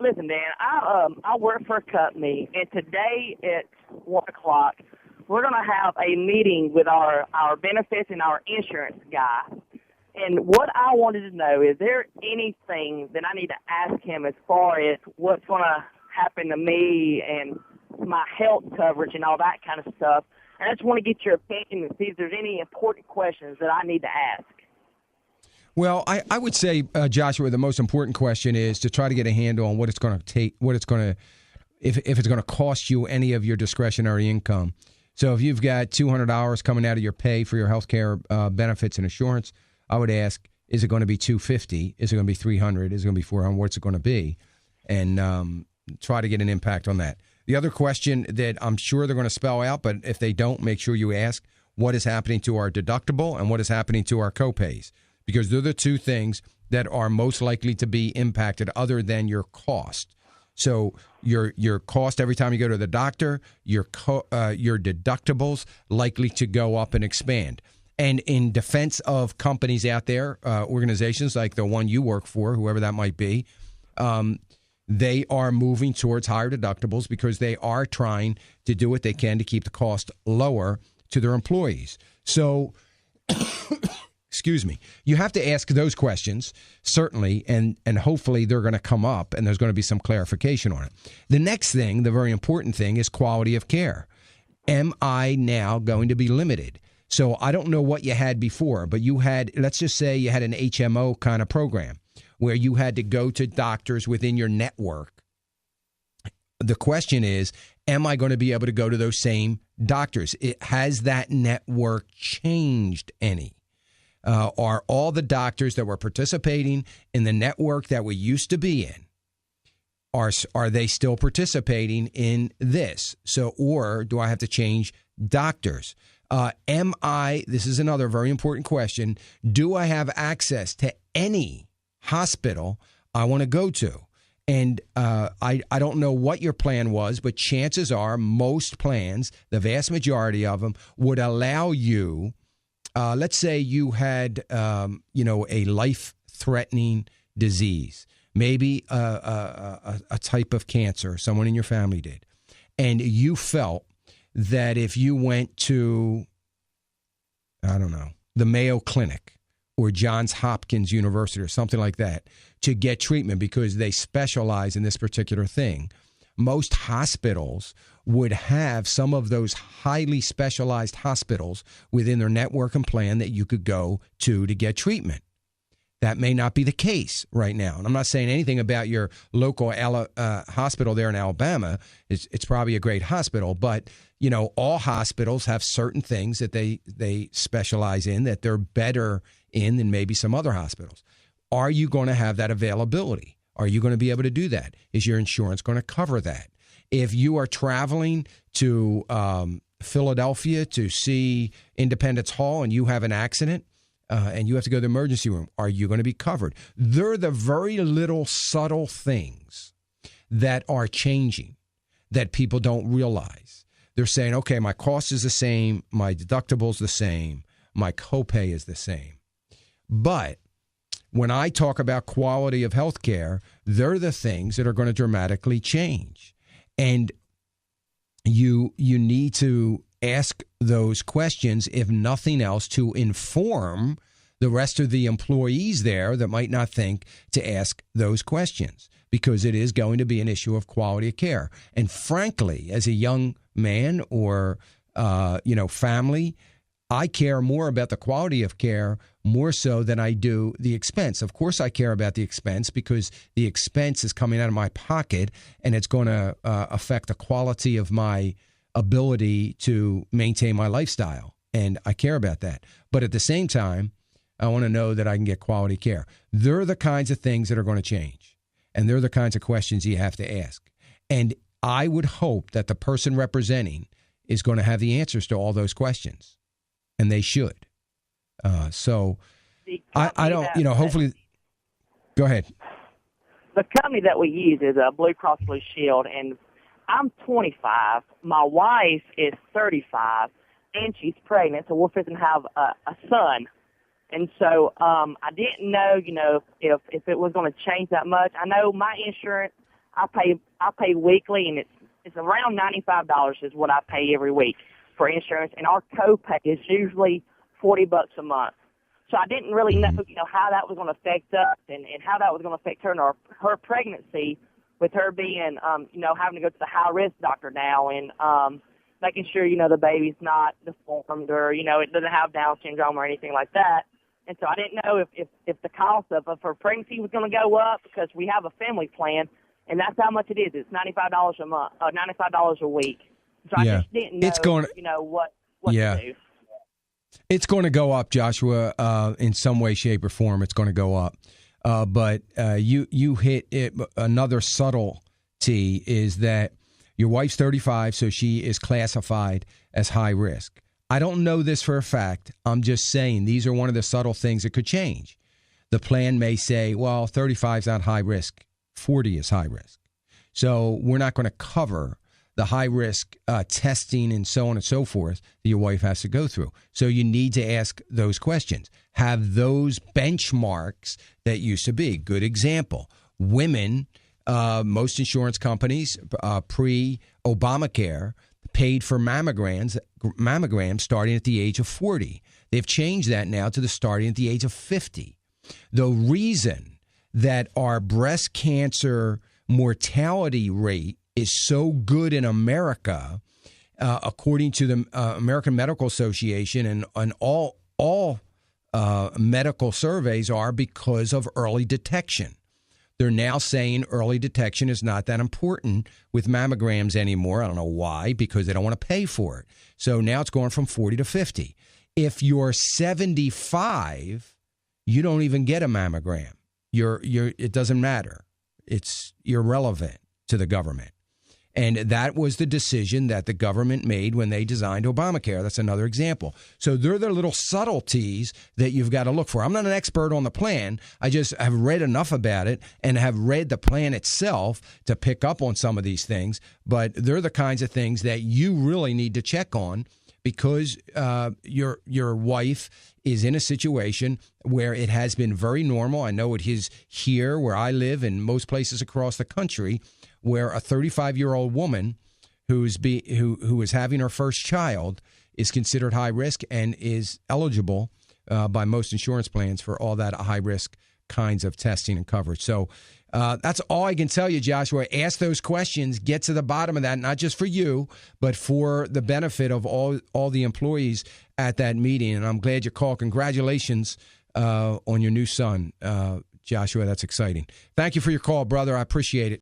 Listen, Dan, I work for a company, and today at 1 o'clock, we're going to have a meeting with our benefits and our insurance guy. And what I wanted to know, is there anything that I need to ask him as far as what's going to happen to me and my health coverage and all that kind of stuff? And I just want to get your opinion and see if there's any important questions that I need to ask. Well, I would say, Joshua, the most important question is to try to get a handle on what it's going to take, if it's going to cost you any of your discretionary income. So if you've got $200 coming out of your pay for your health care benefits and insurance, I would ask, is it going to be $250? Is it going to be $300? Is it going to be $400? What's it going to be? And try to get an impact on that. The other question that I'm sure they're going to spell out, but if they don't, make sure you ask, what is happening to our deductible and what is happening to our copays? Because they're the two things that are most likely to be impacted other than your cost. So your cost every time you go to the doctor, your deductibles likely to go up and expand. And in defense of companies out there, organizations like the one you work for, whoever that might be, they are moving towards higher deductibles because they are trying to do what they can to keep the cost lower to their employees. So excuse me, you have to ask those questions, certainly, and hopefully they're going to come up and there's going to be some clarification on it. The next thing, the very important thing, is quality of care. Am I now going to be limited? So I don't know what you had before, but you had, let's just say you had an HMO kind of program where you had to go to doctors within your network. The question is, am I going to be able to go to those same doctors? Has that network changed any? Are all the doctors that were participating in the network that we used to be in, are they still participating in this? So, or do I have to change doctors? This is another very important question, do I have access to any hospital I want to go to? And I don't know what your plan was, but chances are most plans, the vast majority of them, would allow you, let's say you had, a life-threatening disease, maybe a type of cancer, someone in your family did, and you felt that if you went to, I don't know, the Mayo Clinic or Johns Hopkins University or something like that to get treatment because they specialize in this particular thing, most hospitals would have some of those highly specialized hospitals within their network and plan that you could go to get treatment. That may not be the case right now. And I'm not saying anything about your local hospital there in Alabama. It's probably a great hospital, but all hospitals have certain things that they specialize in that they're better in than maybe some other hospitals. Are you going to have that availability? Are you going to be able to do that? Is your insurance going to cover that? If you are traveling to Philadelphia to see Independence Hall and you have an accident, and you have to go to the emergency room, are you going to be covered? They're the very little subtle things that are changing that people don't realize. They're saying, okay, my cost is the same, my deductible is the same, my copay is the same. But when I talk about quality of health care, they're the things that are going to dramatically change. And you need to ask those questions, if nothing else, to inform the rest of the employees there that might not think to ask those questions, because it is going to be an issue of quality of care. And frankly, as a young man or, family, I care more about the quality of care more so than I do the expense. Of course, I care about the expense because the expense is coming out of my pocket and it's going to affect the quality of my ability to maintain my lifestyle. And I care about that. But at the same time, I want to know that I can get quality care. They're the kinds of things that are going to change. And they're the kinds of questions you have to ask. And I would hope that the person representing is going to have the answers to all those questions. And they should. So I don't, hopefully, go ahead. The company that we use is Blue Cross Blue Shield, and I'm 25. My wife is 35, and she's pregnant, so we're fixing to have a son. And so I didn't know, if it was going to change that much. I know my insurance, I pay weekly, and it's around $95 is what I pay every week for insurance, and our copay is usually $40 a month. So I didn't really know, how that was going to affect us and how that was going to affect her and her pregnancy, with her being, having to go to the high-risk doctor now and making sure, the baby's not deformed or, it doesn't have Down syndrome or anything like that. And so I didn't know if the cost of her pregnancy was going to go up, because we have a family plan, and that's how much it is. It's $95 a month, $95 a week. So I just didn't know, what to do. It's going to go up, Joshua, in some way, shape, or form. It's going to go up. But you hit it. Another subtlety is that your wife's 35, so she is classified as high risk. I don't know this for a fact. I'm just saying these are one of the subtle things that could change. The plan may say, well, 35 is not high risk. 40 is high risk. So we're not going to cover the high risk testing and so on and so forth that your wife has to go through. So you need to ask those questions. Have those benchmarks that used to be. Good example. Women, most insurance companies pre-Obamacare paid for mammograms starting at the age of 40. They've changed that now to the starting at the age of 50. The reason that our breast cancer mortality rate is so good in America, according to the American Medical Association and all medical surveys, are because of early detection. They're now saying early detection is not that important with mammograms anymore. I don't know why, because they don't want to pay for it. So now it's going from 40 to 50. If you're 75, you don't even get a mammogram. It doesn't matter. It's irrelevant to the government. And that was the decision that the government made when they designed Obamacare. That's another example. So they're the little subtleties that you've got to look for. I'm not an expert on the plan. I just have read enough about it and have read the plan itself to pick up on some of these things. But they're the kinds of things that you really need to check on, because your wife is in a situation where it has been very normal. I know it is here where I live and most places across the country, where a 35-year-old woman who is having her first child is considered high risk and is eligible by most insurance plans for all that high risk kinds of testing and coverage. So that's all I can tell you, Joshua. Ask those questions, get to the bottom of that, not just for you, but for the benefit of all the employees at that meeting. And I'm glad you called. Congratulations on your new son, Joshua. That's exciting. Thank you for your call, brother. I appreciate it.